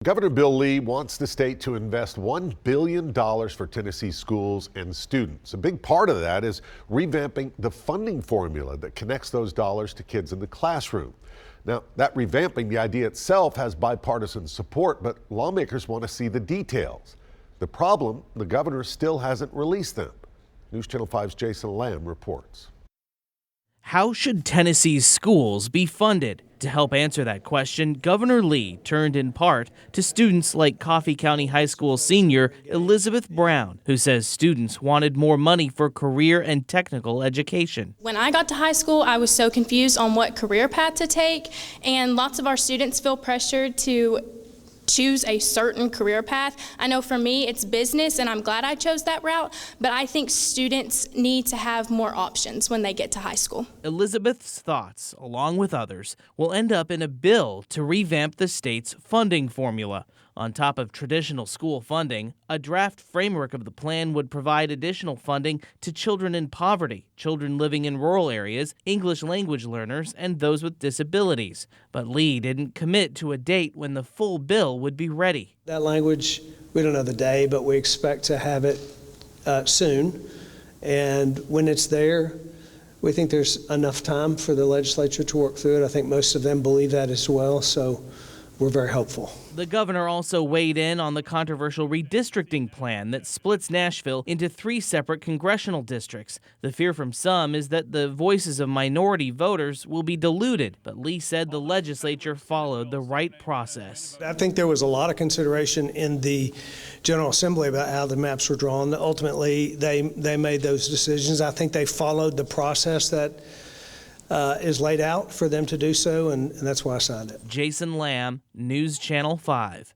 Governor Bill Lee wants the state to invest $1 billion for Tennessee schools and students. A big part of that is revamping the funding formula that connects those dollars to kids in the classroom. Now, that revamping, the idea itself, has bipartisan support, but lawmakers want to see the details. The problem, the governor still hasn't released them. News Channel 5's Jason Lamb reports. How should Tennessee's schools be funded? To help answer that question, Governor Lee turned in part to students like Coffee County High School senior Elizabeth Brown, who says students wanted more money for career and technical education. When I got to high school, I was so confused on what career path to take, and lots of our students feel pressured to choose a certain career path. I know for me it's business, and I'm glad I chose that route, but I think students need to have more options when they get to high school. Elizabeth's thoughts, along with others, will end up in a bill to revamp the state's funding formula. On top of traditional school funding, a draft framework of the plan would provide additional funding to children in poverty, children living in rural areas, English language learners, and those with disabilities. But Lee didn't commit to a date when the full bill would be ready. That language, we don't know the day, but we expect to have it soon. And when it's there, we think there's enough time for the legislature to work through it. I think most of them believe that as well, so we're very hopeful. The governor also weighed in on the controversial redistricting plan that splits Nashville into 3 separate congressional districts. The fear from some is that the voices of minority voters will be diluted, but Lee said the legislature followed the right process. I think there was a lot of consideration in the General Assembly about how the maps were drawn. Ultimately, they made those decisions. I think they followed the process that is laid out for them to do so, and that's why I signed it. Jason Lamb, News Channel 5.